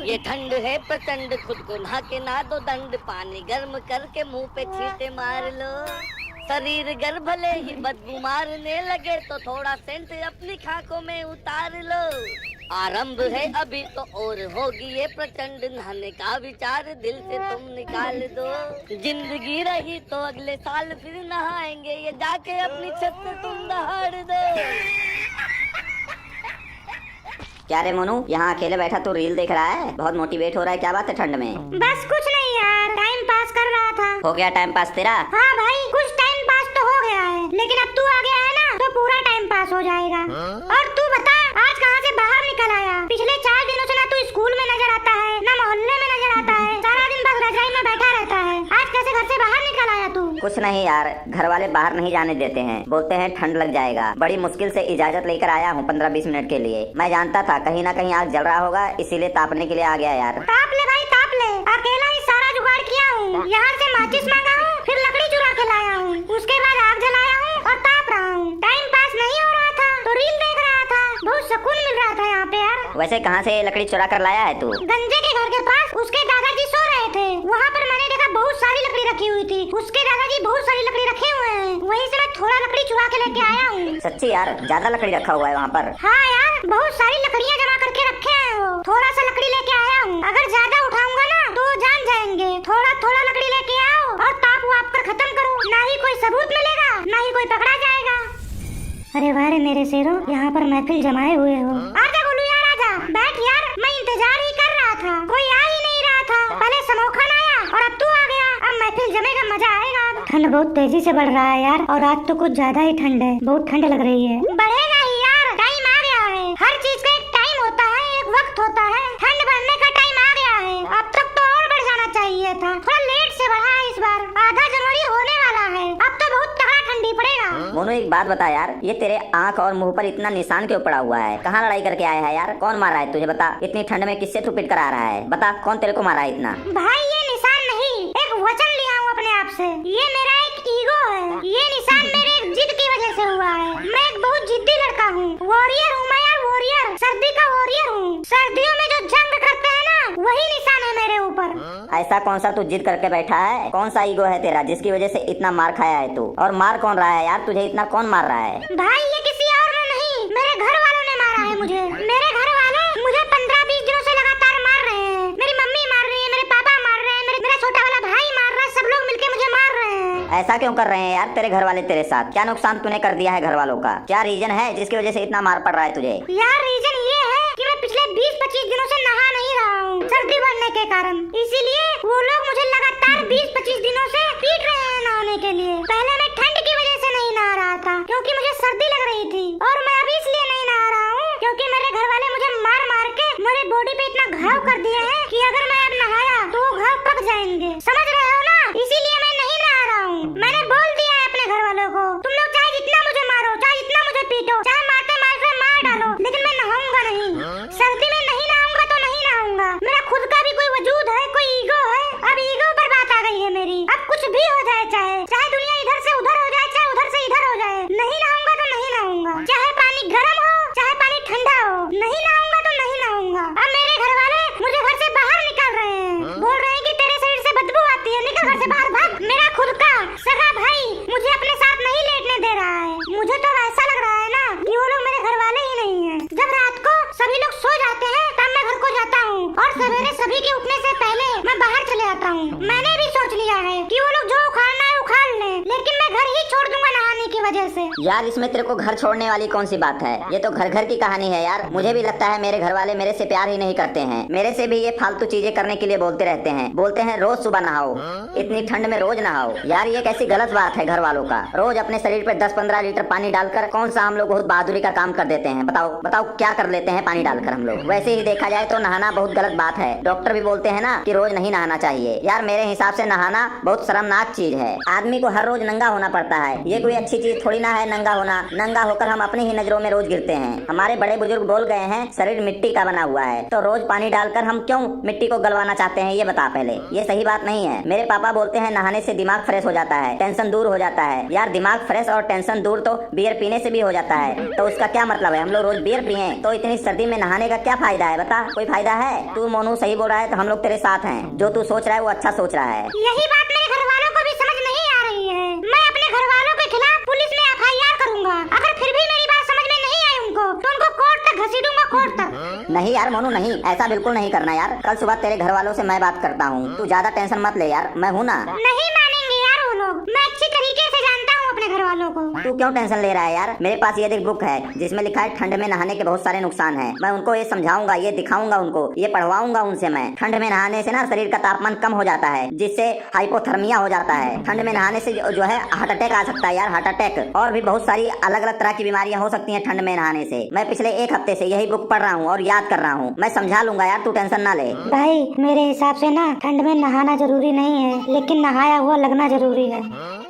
ये ठंड है प्रचंड, खुद को नहा के ना दो दंड, पानी गर्म करके मुंह पे छींटे मार लो। शरीर गर भले ही बदबू मारने लगे तो थोड़ा सेंट अपनी खाकों में उतार लो। आरंभ है अभी तो और होगी ये प्रचंड, नहाने का विचार दिल से तुम निकाल दो। जिंदगी रही तो अगले साल फिर नहाएंगे, ये जाके अपनी छत से तुम दहाड़ दो। क्या रे मोनू, यहाँ अकेले बैठा तू रील देख रहा है? बहुत मोटिवेट हो रहा है, क्या बात है ठंड में? बस कुछ नहीं यार, टाइम पास कर रहा था। हो गया टाइम पास तेरा? हाँ भाई, कुछ टाइम पास तो हो गया है, लेकिन अब तू आ गया है ना तो पूरा टाइम पास हो जाएगा। और तू बता, आज कहाँ से बाहर निकल आया? पिछले 4 दिनों से ना तू स्कूल में नजर आता है, ना मोहल्ले में नजर आता है, सारा दिन बस रजाई में बैठा रहता है। आज कैसे घर से बाहर निकल आया तू? कुछ नहीं यार, घर वाले बाहर नहीं जाने देते हैं, बोलते हैं ठंड लग जाएगा। बड़ी मुश्किल से इजाजत लेकर आया हूँ 15-20 मिनट के लिए। मैं जानता था कहीं ना कहीं आग जल रहा होगा, इसीलिए तापने के लिए आ गया यार। ताप ले भाई ताप ले, अकेला ही सारा जुगाड़ किया हूँ। यहाँ से माचिस मांगा हूँ, फिर लकड़ी चुरा के लाया हूँ, उसके बाद आग जलाया हूँ और ताप रहा हूँ। टाइम पास नहीं हो रहा था तो रील देख रहा था, बहुत सुकून मिल रहा था यहाँ पे यार। वैसे कहाँ से लकड़ी चुरा कर लाया है तू? गंजे के घर के पास उसके दादाजी सो रहे थे, वहाँ पर मैंने देखा बहुत सारी लकड़ी रखी हुई थी। उसके दादाजी बहुत सारी लकड़ी रखे हुए हैं, वहीं से मैं थोड़ा लकड़ी चुरा के लेके आया हूँ। सच्ची यार, ज्यादा लकड़ी रखा हुआ है वहाँ पर? हाँ यार, बहुत सारी लकड़ियाँ जमा करके रखे हैं वो। थोड़ा सा लकड़ी लेके आया हूँ, अगर ज्यादा उठाऊंगा ना तो जान जाएंगे। थोड़ा थोड़ा लकड़ी लेके आओ और ताप वाप कर खत्म करो, ना ही कोई सबूत मिलेगा ना ही कोई पकड़ा जाएगा। अरे वाह रे मेरे शेरों, यहाँ पर महफिल जमाए हुए हो। आजा गोलू यार आजा, बैठ यार, मैं इंतजार ही कर रहा था, कोई आ ही नहीं रहा था। पहले समोखन आया और अब तू आ गया, अब महफिल जमेगा, मजा आएगा। ठंड बहुत तेजी से बढ़ रहा है यार, और आज तो कुछ ज्यादा ही ठंड है, बहुत ठंड लग रही है। बढ़ेगा ही यार, टाइम आ गया है, हर चीज का एक टाइम होता है, एक वक्त होता है। ठंड बढ़ने का टाइम आ गया है, अब तक तो और बढ़ जाना चाहिए था, थोड़ा लेट से बढ़ा है इस बार। आधा जनवरी होने वाला है, अब तो बहुत तगड़ा ठंडी पड़ेगा। मोनू एक बात बता यार, ये तेरे आँख और मुंह पर इतना निशान क्यों पड़ा हुआ है? कहाँ लड़ाई करके आया है यार? कौन मारा है तुझे बता? इतनी ठंड में किससे तू पिट कर आ रहा है? बता कौन तेरे को मारा है इतना? भाई ये निशान नहीं, एक वचन लिया हूँ अपने आप से। ये मेरा एक ईगो है, ये निशान मेरे एक जिद की वजह से हुआ है। मैं एक बहुत जिद्दी लड़का हूँ, वॉरियर हूँ मैं यार, वॉरियर, सर्दी का वॉरियर हूँ। सर्दियों में जो जंग करते हैं ना, वही निशान है मेरे ऊपर। ऐसा कौन सा तू जिद करके बैठा है? कौन सा ईगो है तेरा जिसकी वजह से इतना मार खाया है तू? और मार कौन रहा है यार तुझे? इतना कौन मार रहा है? भाई ये किसी और ने नहीं, मेरे घर वालों ने मारा है मुझे। मेरे घर वाले मुझे 15-20 दिनों से लगातार मार रहे हैं। मेरी मम्मी मार रही है, मेरे पापा मार रहे हैं, मेरा छोटा वाला भाई मार रहा है, सब लोग मिलके मुझे मार रहे हैं। ऐसा क्यों कर रहे हैं यार तेरे घर वाले तेरे साथ? क्या नुकसान तूने कर दिया है घर वालों का? क्या रीजन है जिसकी वजह से इतना मार पड़ रहा है तुझे? यार रीजन ये है कि मैं पिछले 20-25 दिनों से नहा नहीं रहा हूँ, सर्दी बढ़ने के कारण। इसीलिए वो लोग मुझे लगातार 20-25 दिनों से पीट रहे हैं नहाने के लिए। पहले मैं ठंड की वजह से नहीं नहा रहा था, क्योंकि मुझे सर्दी लग रही थी, और मैं अभी इसलिए नहीं नहा रहा हूँ क्योंकि मेरे घर वाले मुझे मार मार के मेरे बॉडी पे इतना घाव कर दिए हैं कि अगर मैं अब नहाया तो वो घाव पक जाएंगे, समझ रहे हो ना? इसीलिए मैं नहीं नहा रहा हूँ। मैंने बोल दिया है अपने घर वालों को, तुम लोग चाहे जितना मुझे मारो, चाहे जितना मुझे पीटो, चाहे मारते मारते मार डालो, लेकिन मैं नहाऊंगा नहीं। सर्दी में नहीं नहाऊंगा तो नहीं नहाऊंगा। मेरा खुद का भी कोई वजूद है, कोई ईगो है। अब ईगो पर बात आ गई है मेरी। अब कुछ भी हो जाए, चाहे दुनिया इधर से उधर हो जाए, चाहे उधर से इधर हो जाए, नहीं नहाऊंगा तो नहीं नहाऊंगा। चाहे पानी गर्म हो, चाहे पानी ठंडा हो, नहीं नहाऊंगा तो नहीं नहाऊंगा। अब मेरे घर वाले मुझे घर से बाहर निकाल रहे हैं, बोल रहे हैं कि तेरे शरीर से बदबू आती है, निकल घर से बाहर भाग। मेरा खुद का सगा भाई मुझे अपने साथ नहीं लेटने दे रहा है। मुझे तो ऐसा लग रहा है ना कि वो लोग मेरे घर वाले ही नहीं है। जब रात को सभी लोग सो जाते हैं तब मैं घर को जाता हूँ, और सवेरे सभी के उठने से पहले मैं बाहर चले आता हूँ। मैंने भी सोच लिया है कि वो लोग जो उखाड़ना है उखाड़ ले, लेकिन मैं घर ही छोड़ दूंगा नहाने की वजह से। यार इसमें तेरे को घर छोड़ने वाली कौन सी बात है? ये तो घर घर की कहानी है यार। मुझे भी लगता है मेरे घर वाले मेरे से प्यार ही नहीं करते हैं। मेरे से भी ये फालतू चीजें करने के लिए बोलते रहते हैं। बोलते हैं रोज सुबह नहाओ, इतनी ठंड में रोज नहाओ। यार ये कैसी गलत बात है घर वालों का? रोज अपने शरीर पे 10-15 लीटर पानी डालकर कौन सा हम लोग बहुत बहादुरी का काम कर देते हैं? बताओ बताओ क्या कर लेते हैं पानी डालकर हम लोग? वैसे ही देखा जाए तो नहाना बहुत गलत बात है। डॉक्टर भी बोलते हैं ना कि रोज नहीं नहाना चाहिए। यार मेरे हिसाब से नहाना बहुत शर्मनाक चीज है। आदमी को हर रोज नंगा होना पड़ता है, ये कोई अच्छी चीज थोड़ी ना है नंगा होना, नंगा होकर हम अपनी ही नजरों में रोज गिरते हैं। हमारे बड़े बुजुर्ग बोल गए हैं शरीर मिट्टी का बना हुआ है, तो रोज पानी डालकर हम क्यों मिट्टी को गलवाना चाहते हैं, ये बता पहले। ये सही बात नहीं है। मेरे पापा बोलते हैं नहाने से दिमाग फ्रेश हो जाता है, टेंशन दूर हो जाता है। यार दिमाग फ्रेश और टेंशन दूर तो बियर पीने से भी हो जाता है, तो उसका क्या मतलब है? हम लोग रोज बियर पिए तो इतनी सर्दी में नहाने का क्या फायदा है? बता, कोई फायदा है? तू मोनू सही बोल रहा है, तो हम लोग तेरे साथ हैं। जो तू सोच रहा है वो अच्छा सोच रहा है। यही बात मेरे घर वालों को भी समझ नहीं आ रही है। मैं अपने घर वालों के खिलाफ पुलिस में FIR करूंगा। अगर फिर भी मेरी बात समझ में नहीं आई उनको, तो उनको कोर्ट तक घसीटूंगा, कोर्ट तक। नहीं यार मोनू, नहीं, ऐसा बिल्कुल नहीं करना यार। कल सुबह तेरे घर वालों से मैं बात करता हूँ, तू ज्यादा टेंशन मत ले यार, मैं हूँ ना। नहीं मानेंगे यार वो लोग, मैं अच्छी तरीके से जानता हूँ अपने घर वालों को। तू क्यों टेंशन ले रहा है यार? मेरे पास ये देख बुक है जिसमें लिखा है ठंड में नहाने के बहुत सारे नुकसान हैं। मैं उनको ये समझाऊंगा, ये दिखाऊंगा उनको, ये पढ़वाऊंगा उनसे मैं। ठंड में नहाने से ना शरीर का तापमान कम हो जाता है, जिससे हाइपोथर्मिया हो जाता है। ठंड में नहाने से जो है हार्ट अटैक आ सकता है यार, हार्ट अटैक। और भी बहुत सारी अलग अलग तरह की बीमारियां हो सकती हैं ठंड में नहाने से। मैं पिछले 1 हफ्ते से यही बुक पढ़ रहा हूँ और याद कर रहा हूँ। मैं समझा लूंगा यार, तू टेंशन ना ले। भाई मेरे हिसाब से ना ठंड में नहाना जरूरी नहीं है, लेकिन नहाया हुआ लगना जरूरी है।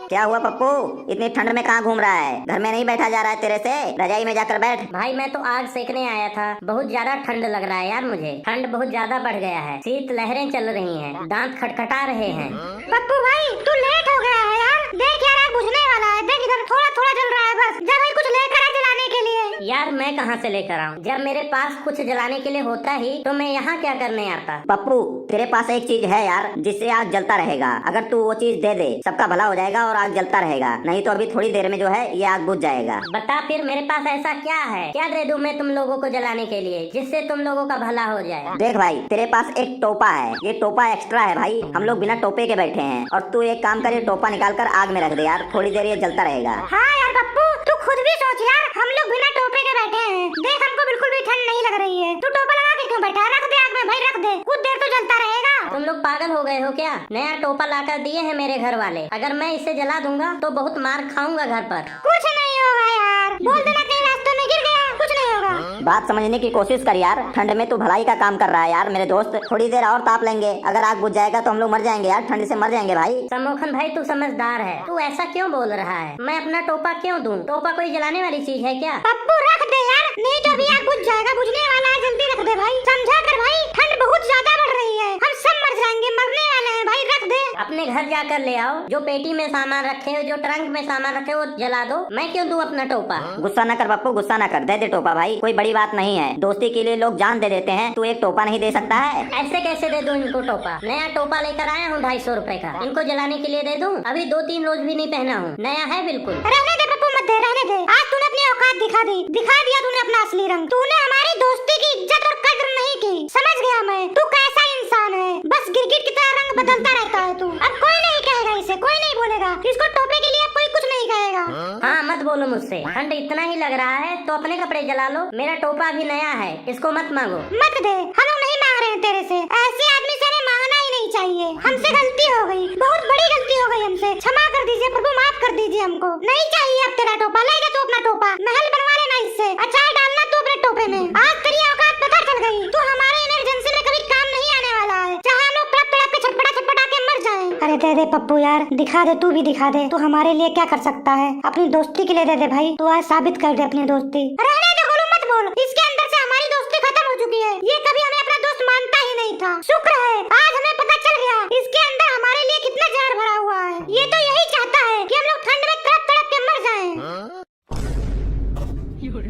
क्या हुआ पप्पू, इतनी ठंड में कहाँ घूम रहा है? घर में नहीं बैठा जा रहा है तेरे से? रजाई में जाकर बैठ। भाई मैं तो आग सेकने आया था, बहुत ज्यादा ठंड लग रहा है यार मुझे। ठंड बहुत ज्यादा बढ़ गया है, शीत लहरें चल रही हैं, दांत खटखटा रहे हैं। पप्पू भाई तू लेट हो गया है यार, देख यार आग बुझने वाला है, देख इधर थोड़ा थोड़ा जल रहा है बस। जा भाई कुछ लेकर आ जलाने के लिए। यार मैं कहाँ से लेकर आऊँ? जब मेरे पास कुछ जलाने के लिए होता ही तो मैं यहाँ क्या करने आता? पप्पू तेरे पास एक चीज है यार जिससे आग जलता रहेगा। अगर तू वो चीज दे दे, सबका भला हो जाएगा और आग जलता रहेगा। नहीं तो अभी थोड़ी देर में जो है ये आग बुझ जाएगा। बता फिर मेरे पास ऐसा क्या है, क्या दे दूं मैं तुम लोगों को जलाने के लिए जिससे तुम लोगों का भला हो जाए? देख भाई, तेरे पास एक टोपा है, ये टोपा एक्स्ट्रा है भाई। हम लोग बिना टोपे के बैठे हैं और तू एक काम कर, ये टोपा निकाल कर आग में रख दे यार, थोड़ी देर ये जलता रहेगा। हाँ यार पप्पू तू खुद भी सोच यार, हम लोग बिना टोपे के बैठे हैं, देख हमको बिल्कुल भी ठंड नहीं लग रही है। तू टोपा लगा के क्यों बैठा है? रख दे आग में भाई, रख दे, कुछ देर तो जलता रहेगा। तुम लोग पागल हो गए हो क्या? नया टोपा लाकर दिए हैं मेरे घर वाले, अगर मैं इसे जला दूंगा तो बहुत मार खाऊंगा घर पर। कुछ नहीं होगा यार, बोल देना कहीं रास्ते में गिर गया, कुछ नहीं होगा। बात समझने की कोशिश कर यार, ठंड में तू भलाई का काम कर रहा है यार मेरे दोस्त। थोड़ी देर और ताप लेंगे, अगर आग बुझ जाएगा तो हम लोग मर जाएंगे यार, ठंड से मर जाएंगे भाई। सम्मोहन भाई तू समझदार है, तू ऐसा क्यों बोल रहा है? मैं अपना टोपा क्यों दूं? टोपा कोई जलाने वाली चीज है क्या? पप्पू रख दे यार, नहीं तो अभी आग बुझ जाएगा, बुझने वाला है, जल्दी रख दे भाई, समझा कर भाई, ठंड बहुत ज्यादा बढ़ रही है, हम सब मर जाएंगे, मरने वाले हैं भाई, रख दे। अपने घर जाकर ले आओ, जो पेटी में सामान रखे हो, जो ट्रंक में सामान रखे हो, वो जला दो। मैं क्यों दूं अपना टोपा? गुस्सा न कर पप्पू, गुस्सा न कर, दे दे टोपा भाई, कोई बड़ी बात नहीं है। दोस्ती के लिए लोग जान दे देते हैं, तू एक टोपा नहीं दे सकता है? ऐसे कैसे दे दूं इनको टोपा? नया टोपा लेकर आया हूँ 250 रुपए का, इनको जलाने के लिए दे दूं? अभी 2-3 रोज भी नहीं पहना हूँ, नया है बिल्कुल। रहने दे पप्पू, मत दे, रहने दे। आज तूने अपनी औकात दिखा दिया तूने अपना असली रंग। तूने हमारी दोस्ती की इज्जत और कद्र नहीं की, समझ गया मैं, तू कैसा इंसान है। बस गिरगिट की तरह रंग बदलता रहता है तू। अब कोई नहीं कहेगा इसे, कोई नहीं बोलेगा इसको टोपे के लिए, अब कोई कुछ नहीं कहेगा। हाँ मत बोलो मुझसे, ठंड इतना ही लग रहा है तो अपने कपड़े जला लो, मेरा टोपा भी नया है, इसको मत मांगो। मत दे, हम लोग नहीं मांग रहे हैं तेरे से, ऐसे आदमी से हमें मांगना ही नहीं चाहिए। हमसे गलती हो गई, बहुत बड़ी गलती हो गई हमसे, क्षमा कर दीजिए प्रभु, माफ कर दीजिए हमको। नहीं चाहिए अब तेरा टोपा, ले जा तू अपना टोपा, महल बनवा लेना इससे, अचार डालना तू अपने टोपे में। आज तेरी औकात पता चल गई, तू हमारे इमरजेंसी में कभी काम नहीं आने वाला है, चाहे हम लोग तड़प तड़प के छटपटा के मर जाएं। अरे दे दे पप्पू यार, दिखा दे, तू भी दिखा दे, तू हमारे लिए क्या कर सकता है, अपनी दोस्ती के लिए दे दे भाई, तू आज साबित कर दे अपनी दोस्ती। रहने दे गोलू, मत बोल, इसके अंदर से हमारी दोस्ती खत्म हो चुकी है, ये कभी हमें अपना दोस्त मानता ही नहीं था। शुक्र है आज हमें पता चल गया इसके अंदर हमारे लिए कितना जहर भरा हुआ है। ये तो यही चाहता है कि हम लोग ठंड में तड़प तड़प के मर जाएं।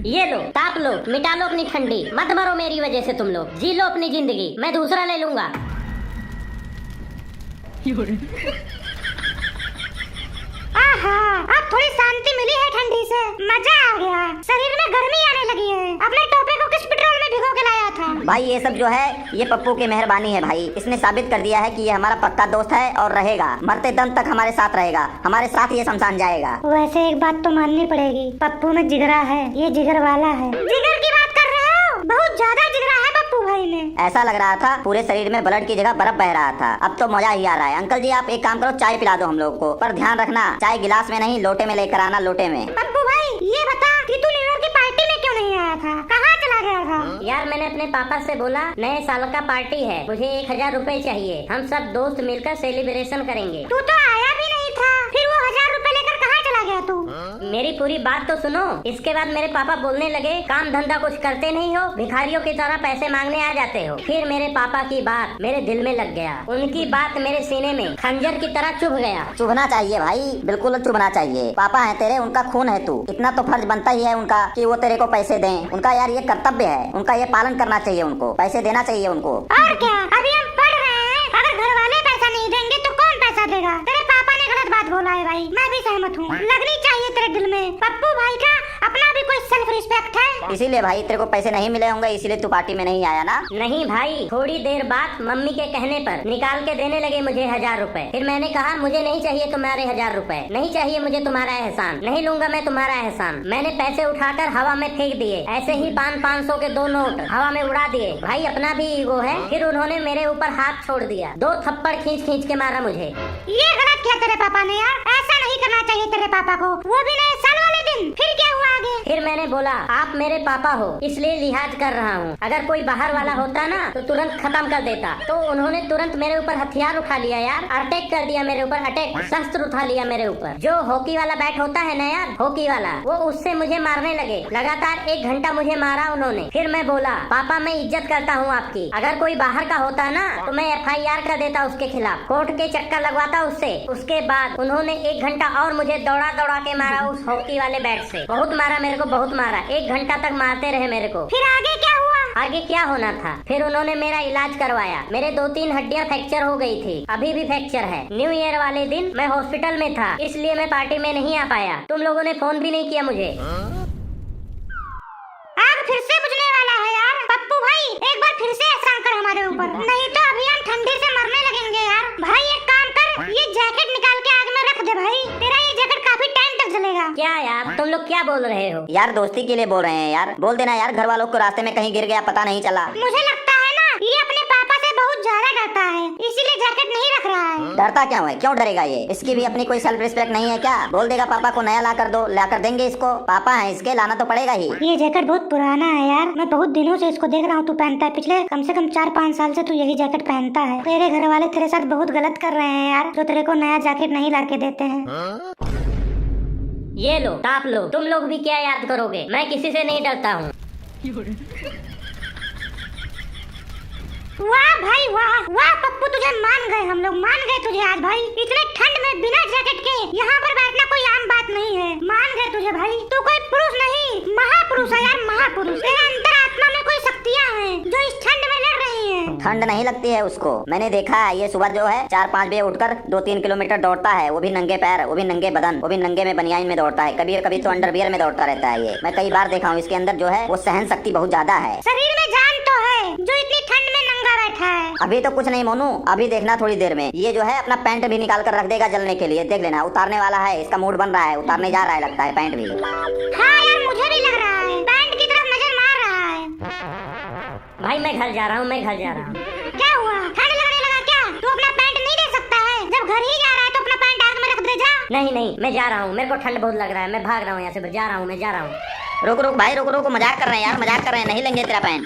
ये लो, ताप लो, मिटा लो अपनी ठंडी, मत मरो मेरी वजह से तुम लोग, जी लो अपनी जिंदगी, मैं दूसरा ले लूंगा। आहा, अब थोड़ी शांति मिली है ठंडी से, मजा आ गया, शरीर में गर्मी आने लगी है। अपने टोपे को किस पेट्रोल में भिगो के लाया था? भाई ये सब जो है ये पप्पू की मेहरबानी है भाई, इसने साबित कर दिया है कि ये हमारा पक्का दोस्त है और रहेगा, मरते दम तक हमारे साथ रहेगा, हमारे साथ ये शमशान जाएगा। वैसे एक बात तो माननी पड़ेगी, पप्पू में जिगरा है, ये जिगर वाला है। जिगर की बात कर रहे हो? बहुत ज्यादा जिगरा है पप्पू भाई में। ऐसा लग रहा था पूरे शरीर में ब्लड की जगह बर्फ बह रहा था, अब तो मजा ही आ रहा है। अंकल जी आप एक काम करो, चाय पिला दो हम लोग को, पर ध्यान रखना चाय गिलास में नहीं लोटे में लेकर आना, लोटे में। पप्पू भाई ये बता कि तू न्यू ईयर की पार्टी में क्यों नहीं आया था, कहाँ चला गया था? यार मैंने अपने पापा से बोला नए साल का पार्टी है, मुझे 1000 रुपए चाहिए, हम सब दोस्त मिलकर सेलिब्रेशन करेंगे। तू तो आया भी नहीं था, फिर वो 1000 रुपए लेकर कहाँ चला गया गया तू? मेरी पूरी बात तो सुनो। इसके बाद मेरे पापा बोलने लगे, काम धंधा कुछ करते नहीं हो, भिखारियों की तरह पैसे मांगने आ जाते हो। फिर मेरे पापा की बात मेरे दिल में लग गया, उनकी बात मेरे सीने में खंजर की तरह चुभ गया। चुभना चाहिए भाई, बिल्कुल चुभना चाहिए। पापा है तेरे, उनका खून है तू, इतना तो फर्ज बनता ही है उनका कि वो तेरे को पैसे दें। उनका यार ये कर्तव्य है, उनका ये पालन करना चाहिए, उनको पैसे देना चाहिए उनको। और क्या, अभी हम पढ़ रहे हैं, अगर घर वाले पैसा नहीं देंगे तो कौन पैसा देगा? तेरे पापा ने गलत बात बोला है भाई, मैं भी सहमत हूँ। लगनी चाहिए तेरे दिल में पप्पू भाई का अपना भी कोई सेल्फ रिस्पेक्ट है। इसीलिए भाई तेरे को पैसे नहीं मिले होंगे, इसीलिए तू पार्टी में नहीं आया ना? नहीं भाई, थोड़ी देर बाद मम्मी के कहने पर निकाल के देने लगे मुझे 1000 रुपए। फिर मैंने कहा मुझे नहीं चाहिए तुम्हारे 1000 रुपए, नहीं चाहिए मुझे तुम्हारा एहसान, नहीं लूंगा मैं तुम्हारा एहसान। मैंने पैसे उठाकर हवा में फेंक दिए, ऐसे ही 500 के 2 नोट हवा में उड़ा दिए। भाई अपना भी ईगो है। फिर उन्होंने मेरे ऊपर हाथ छोड़ दिया, 2 थप्पड़ खींच के मारा मुझे। ये गलत किया तेरे पापा ने यार, ऐसा नहीं करना चाहिए तेरे पापा को, वो भी नए साल वाले दिन। फिर क्या हुआ आगे? फिर मैंने बोला आप मेरे पापा हो इसलिए लिहाज कर रहा हूँ, अगर कोई बाहर वाला होता ना तो तुरंत खत्म कर देता। तो उन्होंने तुरंत मेरे ऊपर हथियार उठा लिया यार, अटैक कर दिया मेरे ऊपर, अटैक, शस्त्र उठा लिया मेरे ऊपर। जो हॉकी वाला बैट होता है ना यार, हॉकी वाला, वो उससे मुझे मारने लगे। लगातार 1 घंटा मुझे मारा उन्होंने। फिर मैं बोला पापा मैं इज्जत करता हूँ आपकी, अगर कोई बाहर का होता ना तो मैं FIR कर देता उसके खिलाफ, कोर्ट के चक्कर लगवाता उससे। उसके बाद उन्होंने 1 घंटा और मुझे दौड़ा के मारा उस हॉकी वाले बैट से, बहुत मारा मेरे को, बहुत मारा। 1 घंटा तक मारते रहे मेरे को। फिर आगे क्या हुआ? आगे क्या होना था, फिर उन्होंने मेरा इलाज करवाया। मेरे 2-3 हड्डियां फ्रैक्चर हो गई थी, अभी भी फ्रैक्चर है। न्यू ईयर वाले दिन मैं हॉस्पिटल में था, इसलिए मैं पार्टी में नहीं आ पाया। तुम लोगों ने फोन भी नहीं किया मुझे। आग फिर से बुझने वाला है यार। पप्पू भाई एक बार फिर से एहसान कर हमारे ऊपर, नहीं तो अभी हम ठंडी से मरने लगेंगे यार। भाई एक काम कर, ये जैकेट निकाल के आग में रख दे भाई, तेरा ये जैकेट काफी टाइम तक जलेगा। क्या यार तुम लोग क्या बोल रहे हो? यार दोस्ती के लिए बोल रहे हैं यार, बोल देना यार, घर वालों को रास्ते में कहीं गिर गया पता नहीं चला। मुझे लगता है ना ये अपने पापा से बहुत ज्यादा डरता है, इसीलिए जैकेट नहीं रख रहा है। डरता क्यों है, क्यों डरेगा ये? इसकी भी अपनी कोई सेल्फ रिस्पेक्ट नहीं है क्या? बोल देगा पापा को नया ला कर दो, ला कर देंगे इसको, पापा है इसके, लाना तो पड़ेगा ही। ये जैकेट बहुत पुराना है यार, मैं बहुत दिनों से इसको देख रहा हूँ तू पहनता है, पिछले कम से कम 4-5 साल से तू यही जैकेट पहनता है। तेरे घर वाले तेरे साथ बहुत गलत कर रहे हैं यार, जो तेरे को नया जैकेट नहीं ला के देते हैं। ये लो ताप लो, तुम लोग भी क्या याद करोगे, मैं किसी से नहीं डरता हूँ। वाह भाई वाह, वाह पप्पू तुझे मान गए, हम लोग मान गए तुझे आज भाई। इतने ठंड में बिना जैकेट के यहाँ पर बैठना कोई आम बात नहीं है, मान गए तुझे भाई। तू कोई पुरुष नहीं, महापुरुष है यार, महापुरुष। तेरे अंतरात्मा में कोई शक्तियाँ हैं जो इस ठंड में लड़ रही हैं। ठंड नहीं लगती है उसको, मैंने देखा है। ये सुबह जो है 4-5 बजे उठकर 2-3 किलोमीटर दौड़ता है, वो भी नंगे पैर, वो भी नंगे बदन, वो भी नंगे में बनियान में दौड़ता है। कभी कभी तो अंडरवियर में दौड़ता रहता है। ये मैं कई बार देखा हूँ, इसके अंदर जो है वो सहन शक्ति बहुत ज्यादा है। शरीर में जान तो है जो इतनी ठंड में नंगा बैठा है। अभी तो कुछ नहीं मोनू, अभी देखना थोड़ी देर में ये जो है अपना पैंट भी निकाल कर रख देगा जलने के लिए, देख लेना। उतारने वाला है, इसका मूड बन रहा है, उतारने जा रहा है लगता है पैंट भी। हाँ यार मुझे भी लग रहा है, पैंट की तरफ नजर मार रहा है। भाई मैं घर जा रहा हूँ, मैं घर जा रहा हूँ। क्या हुआ, ठंड लगने लगा क्या? तू अपना पैंट नहीं दे सकता है? जब घर ही जा रहा है तो अपना पैंट आग में रख दे जा। नहीं नहीं मैं जा रहा हूँ, मेरे को ठंड बहुत लग रहा है, मैं भाग रहा हूँ यहाँ से, जा रहा हूँ, मैं जा रहा हूँ। रुक रुक भाई, रुक रुक, मजाक कर रहे हैं यार, मजाक कर रहे हैं, नहीं लेंगे तेरा पैंट।